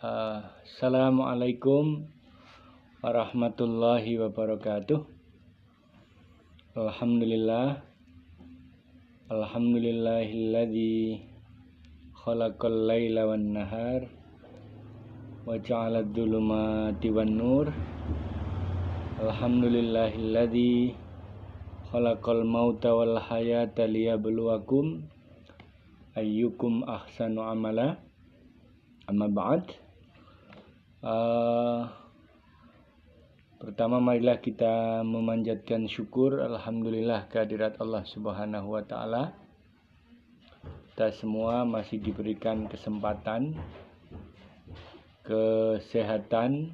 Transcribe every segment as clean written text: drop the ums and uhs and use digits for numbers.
Assalamualaikum warahmatullahi wabarakatuh. Alhamdulillahilladzi khalaqal laila wan nahar wa ja'alad dhulumati wan nur. Alhamdulillahilladzi khalaqal mauta wal hayata liyabluwakum ayyukum ahsanu amala. Amma ba'd. Pertama marilah kita memanjatkan syukur alhamdulillah kehadirat Allah Subhanahu wa taala. Kita semua masih diberikan kesempatan, kesehatan,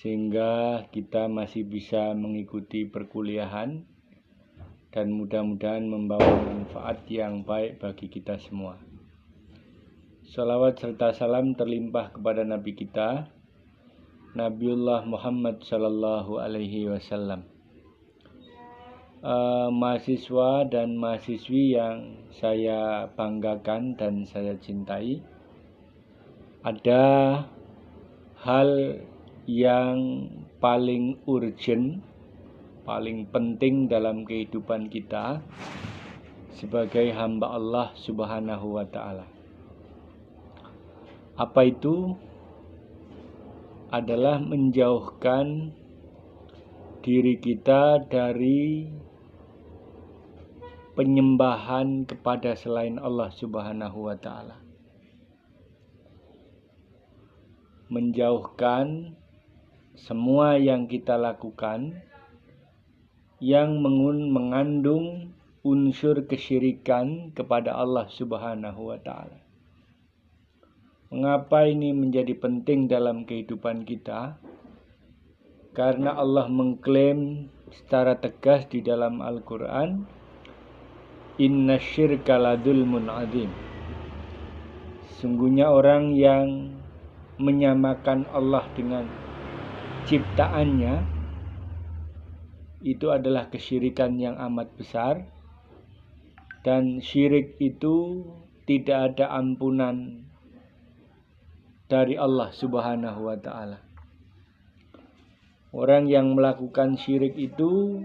sehingga kita masih bisa mengikuti perkuliahan dan mudah-mudahan membawa manfaat yang baik bagi kita semua. Salawat serta salam terlimpah kepada Nabi kita, Nabiullah Muhammad sallallahu alaihi wasallam. Mahasiswa dan mahasiswi yang saya banggakan dan saya cintai, ada hal yang paling urgent, paling penting dalam kehidupan kita sebagai hamba Allah Subhanahu wa taala. Apa itu? Adalah menjauhkan diri kita dari penyembahan kepada selain Allah Subhanahu wa taala. Menjauhkan semua yang kita lakukan yang mengandung unsur kesyirikan kepada Allah Subhanahu wa taala. Mengapa ini menjadi penting dalam kehidupan kita? Karena Allah mengklaim secara tegas di dalam Al-Quran, Inna syirka ladulmun azim. Sungguhnya orang yang menyamakan Allah dengan ciptaannya, itu adalah kesyirikan yang amat besar. Dan syirik itu tidak ada ampunan dari Allah Subhanahu wa ta'ala. Orang yang melakukan syirik itu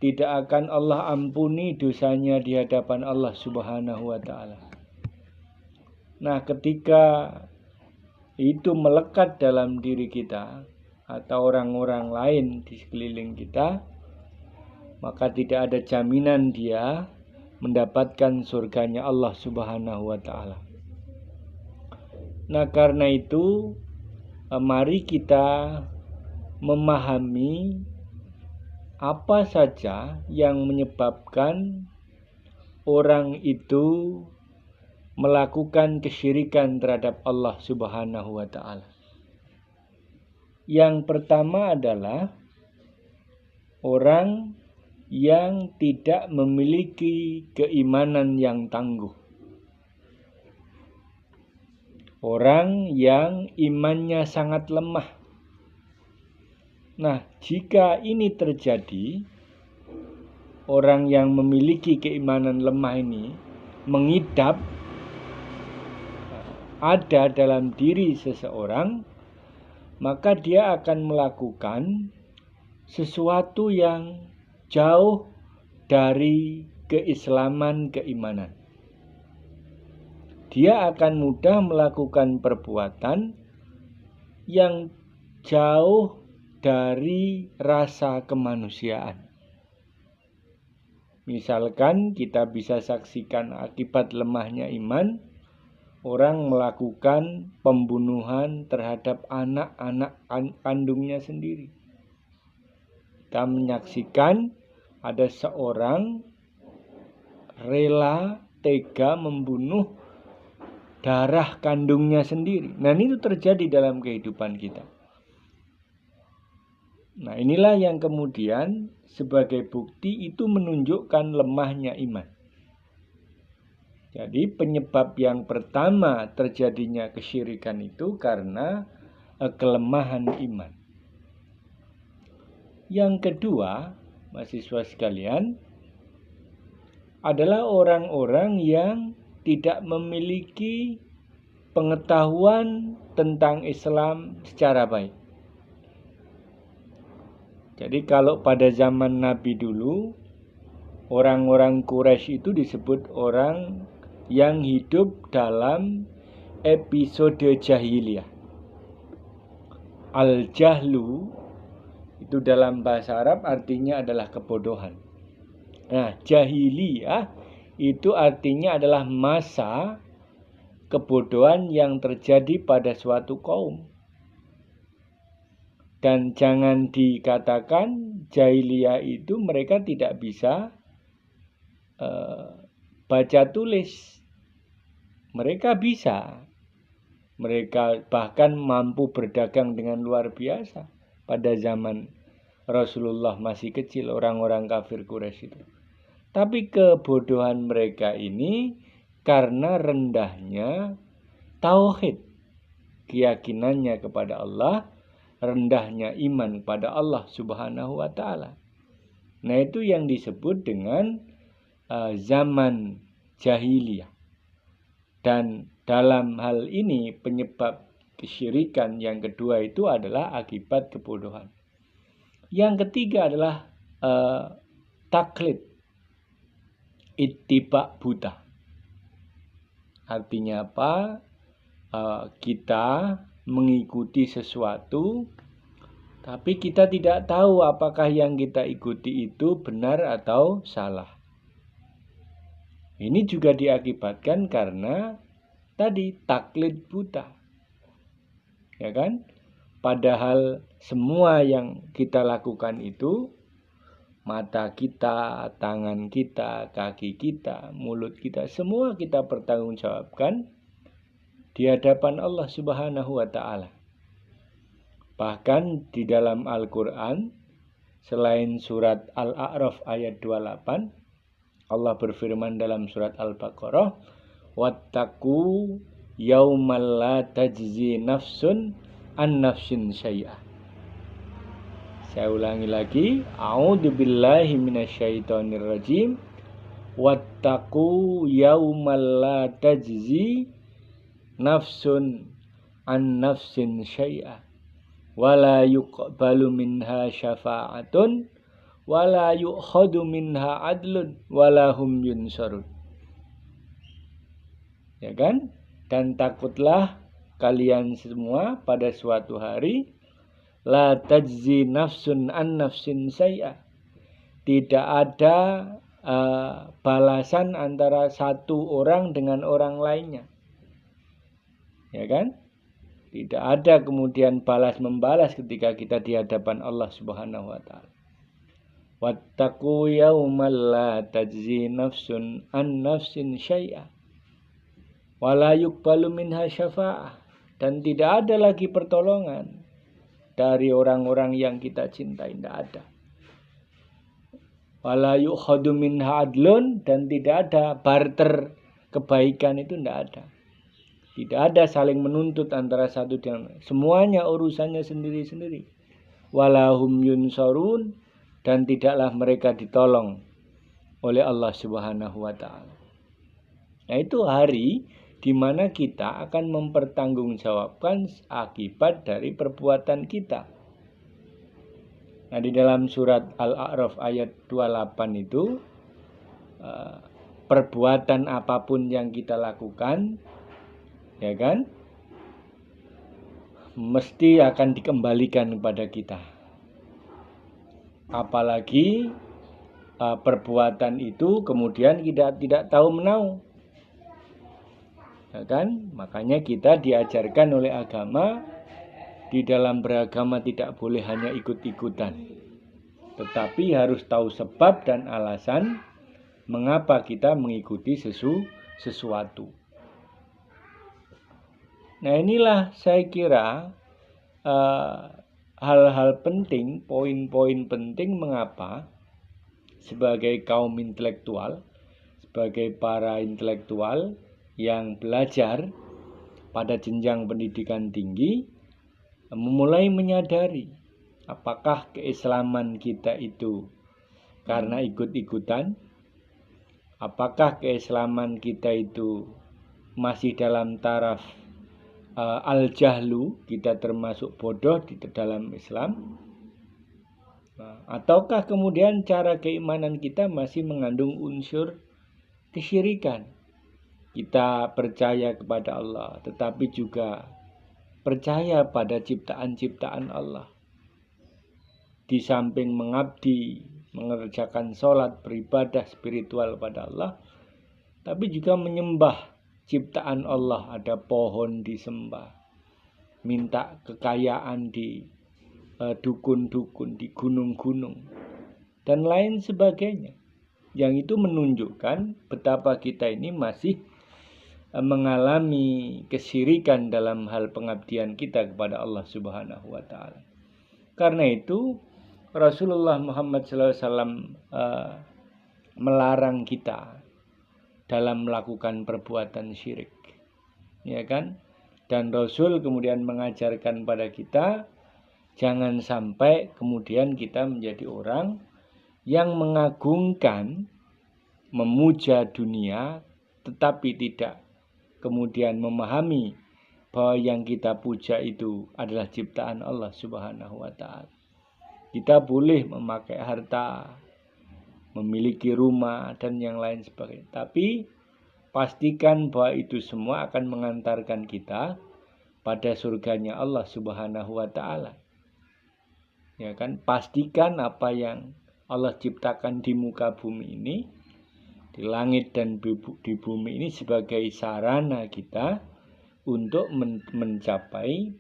tidak akan Allah ampuni dosanya di hadapan Allah Subhanahu wa ta'ala. Nah, ketika itu melekat dalam diri kita atau orang-orang lain di sekeliling kita, maka tidak ada jaminan dia mendapatkan surganya Allah Subhanahu wa ta'ala. Nah, karena itu mari kita memahami apa saja yang menyebabkan orang itu melakukan kesyirikan terhadap Allah Subhanahu wa ta'ala. Yang pertama adalah orang yang tidak memiliki keimanan yang tangguh. Orang yang imannya sangat lemah. Nah, jika ini terjadi, orang yang memiliki keimanan lemah ini mengidap ada dalam diri seseorang, maka dia akan melakukan sesuatu yang jauh dari keislaman, keimanan. Dia akan mudah melakukan perbuatan yang jauh dari rasa kemanusiaan. Misalkan kita bisa saksikan akibat lemahnya iman, orang melakukan pembunuhan terhadap anak-anak kandungnya sendiri. Kita menyaksikan ada seorang rela tega membunuh darah kandungnya sendiri. Nah, itu terjadi dalam kehidupan kita. Nah, inilah yang kemudian sebagai bukti itu menunjukkan lemahnya iman. Jadi penyebab yang pertama terjadinya kesyirikan itu karena kelemahan iman. Yang kedua, mahasiswa sekalian, adalah orang-orang yang tidak memiliki pengetahuan tentang Islam secara baik. Jadi kalau pada zaman Nabi dulu, orang-orang Quraisy itu disebut orang yang hidup dalam episode jahiliyah. Al-jahlu itu dalam bahasa Arab artinya adalah kebodohan. Nah, jahiliyah itu artinya adalah masa kebodohan yang terjadi pada suatu kaum. Dan jangan dikatakan jahiliyah itu mereka tidak bisa baca tulis. Mereka bisa. Mereka bahkan mampu berdagang dengan luar biasa pada zaman Rasulullah masih kecil, orang-orang kafir Quraisy itu. Tapi kebodohan mereka ini karena rendahnya tauhid, keyakinannya kepada Allah, rendahnya iman pada Allah Subhanahu wa ta'ala. Nah, itu yang disebut dengan zaman jahiliyah. Dan dalam hal ini penyebab kesyirikan yang kedua itu adalah akibat kebodohan. Yang ketiga adalah taklid, ittiba buta. Artinya apa? Kita mengikuti sesuatu, tapi kita tidak tahu apakah yang kita ikuti itu benar atau salah. Ini juga diakibatkan karena tadi taklid buta. Ya kan? Padahal semua yang kita lakukan itu, mata kita, tangan kita, kaki kita, mulut kita, semua kita pertanggungjawabkan di hadapan Allah Subhanahu wa ta'ala. Bahkan di dalam Al-Quran, selain surat Al-A'raf ayat 28, Allah berfirman dalam surat Al-Baqarah, wattaqu yaumal la tajzi nafsun an nafsin syai'ah. Saya ulangi lagi, a'udzubillahi minasyaitonir rajim, wattaqu yaumal la tajzi nafsun an nafsin syai'ah wala yuqbalu minha syafa'atun wala yu'khadu minha adlun wala hum yunsarun. Ya kan? Dan takutlah kalian semua pada suatu hari, la tajzi nafsun an nafsin syai'ah. Tidak ada balasan antara satu orang dengan orang lainnya. Ya kan? Tidak ada kemudian balas-membalas ketika kita di hadapan Allah Subhanahu wa ta'ala. Wattaqu yaumal la tajzi nafsun an nafsin syai'ah wala yuqbalu minha syafa'ah. Dan tidak ada lagi pertolongan dari orang-orang yang kita cintai, tidak ada. Wala yu'khadu minha adlun, dan tidak ada barter kebaikan, itu tidak ada. Tidak ada saling menuntut antara satu dengan semuanya urusannya sendiri-sendiri. Walahum yunsarun, dan tidaklah mereka ditolong oleh Allah Subhanahu wa ta'ala. Nah, itu hari di mana kita akan mempertanggungjawabkan akibat dari perbuatan kita. Nah, di dalam surat Al-A'raf ayat 28 itu, perbuatan apapun yang kita lakukan, ya kan, mesti akan dikembalikan kepada kita. Apalagi perbuatan itu kemudian kita tidak tahu menau. Ya kan? Makanya kita diajarkan oleh agama, di dalam beragama tidak boleh hanya ikut-ikutan, tetapi harus tahu sebab dan alasan mengapa kita mengikuti sesuatu. Nah, inilah saya kira hal-hal penting, poin-poin penting mengapa sebagai kaum intelektual, sebagai para intelektual yang belajar pada jenjang pendidikan tinggi, memulai menyadari apakah keislaman kita itu karena ikut-ikutan, apakah keislaman kita itu masih dalam taraf al-jahlu, kita termasuk bodoh di dalam Islam, ataukah kemudian cara keimanan kita masih mengandung unsur kesyirikan. Kita percaya kepada Allah, tetapi juga percaya pada ciptaan-ciptaan Allah. Di samping mengabdi, mengerjakan sholat, beribadah spiritual pada Allah, tapi juga menyembah ciptaan Allah. Ada pohon disembah, minta kekayaan di dukun-dukun, di gunung-gunung, dan lain sebagainya. Yang itu menunjukkan betapa kita ini masih mengalami kesyirikan dalam hal pengabdian kita kepada Allah Subhanahu wa taala. Karena itu Rasulullah Muhammad SAW melarang kita dalam melakukan perbuatan syirik. Ya kan? Dan Rasul kemudian mengajarkan pada kita jangan sampai kemudian kita menjadi orang yang mengagungkan, memuja dunia, tetapi tidak kemudian memahami bahwa yang kita puja itu adalah ciptaan Allah Subhanahu wa taala. Kita boleh memakai harta, memiliki rumah dan yang lain sebagainya, tapi pastikan bahwa itu semua akan mengantarkan kita pada surganya Allah Subhanahu wa taala. Ya kan? Pastikan apa yang Allah ciptakan di muka bumi ini, di langit dan di bumi ini sebagai sarana kita untuk mencapai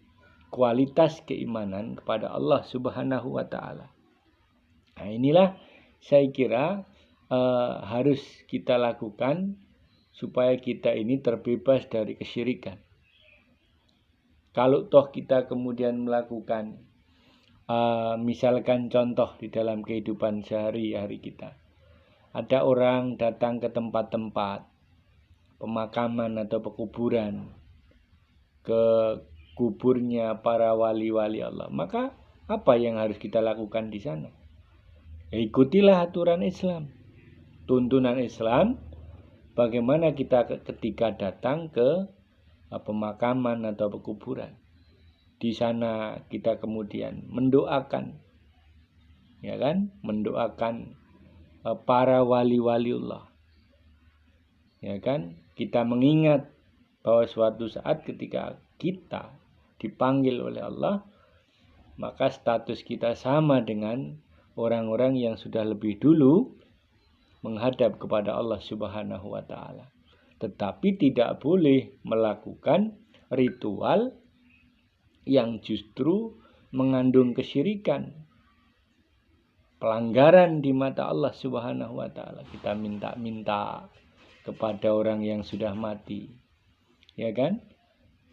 kualitas keimanan kepada Allah Subhanahu wa taala. Nah, inilah saya kira harus kita lakukan supaya kita ini terbebas dari kesyirikan. Kalau toh kita kemudian melakukan misalkan contoh di dalam kehidupan sehari-hari kita, ada orang datang ke tempat-tempat pemakaman atau pekuburan, ke kuburnya para wali-wali Allah, maka apa yang harus kita lakukan di sana? Ya, ikutilah aturan Islam, tuntunan Islam, bagaimana kita ketika datang ke pemakaman atau pekuburan. Di sana kita kemudian mendoakan, ya kan? Mendoakan para wali-waliullah. Ya kan? Kita mengingat bahwa suatu saat ketika kita dipanggil oleh Allah, maka status kita sama dengan orang-orang yang sudah lebih dulu menghadap kepada Allah Subhanahu wa taala. Tetapi tidak boleh melakukan ritual yang justru mengandung kesyirikan, pelanggaran di mata Allah Subhanahu wa taala. Kita minta-minta kepada orang yang sudah mati, ya kan?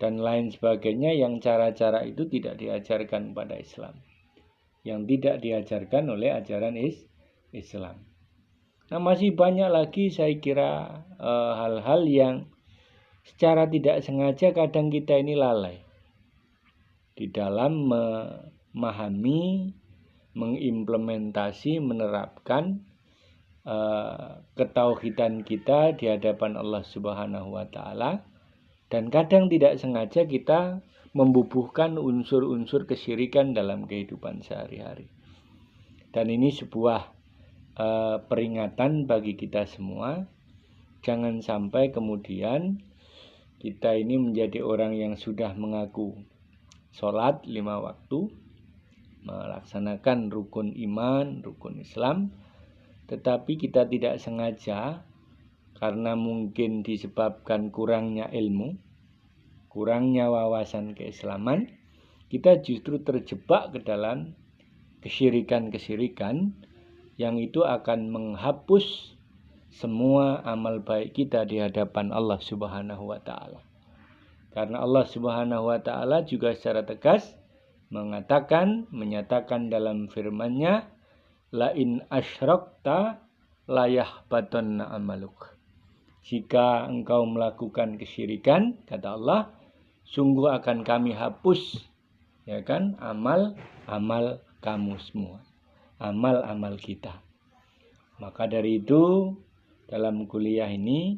Dan lain sebagainya, yang cara-cara itu tidak diajarkan pada Islam, yang tidak diajarkan oleh ajaran Islam. Nah, masih banyak lagi saya kira hal-hal yang secara tidak sengaja kadang kita ini lalai di dalam memahami, mengimplementasi, menerapkan ketauhidan kita di hadapan Allah Subhanahu wa taala, dan kadang tidak sengaja kita membubuhkan unsur-unsur kesyirikan dalam kehidupan sehari-hari. Dan ini sebuah peringatan bagi kita semua, jangan sampai kemudian kita ini menjadi orang yang sudah mengaku sholat 5 waktu, melaksanakan rukun iman, rukun Islam, tetapi kita tidak sengaja karena mungkin disebabkan kurangnya ilmu, kurangnya wawasan keislaman, kita justru terjebak ke dalam kesyirikan-kesyirikan yang itu akan menghapus semua amal baik kita di hadapan Allah Subhanahu wa taala. Karena Allah Subhanahu wa taala juga secara tegas menyatakan dalam firman-Nya, la in asyrakta la yahbatanna amaluk. Jika engkau melakukan kesyirikan, kata Allah, sungguh akan kami hapus, ya kan, amal kamu semua, amal-amal kita. Maka dari itu dalam kuliah ini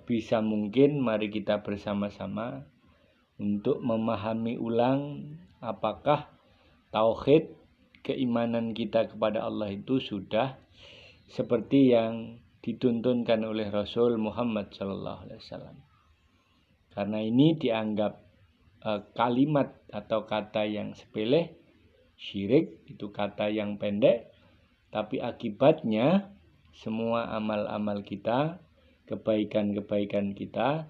bisa mungkin mari kita bersama-sama untuk memahami ulang apakah tauhid keimanan kita kepada Allah itu sudah seperti yang dituntunkan oleh Rasul Muhammad SAW. Karena ini dianggap kalimat atau kata yang sepele, syirik itu kata yang pendek, tapi akibatnya semua amal-amal kita, kebaikan-kebaikan kita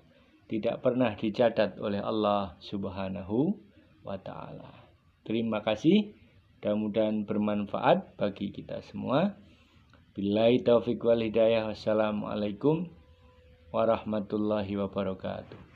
tidak pernah dicatat oleh Allah Subhanahu wa Ta'ala. Terima kasih, mudah-mudahan bermanfaat bagi kita semua. Billahi taufiq wal hidayah. Wassalamualaikum warahmatullahi wabarakatuh.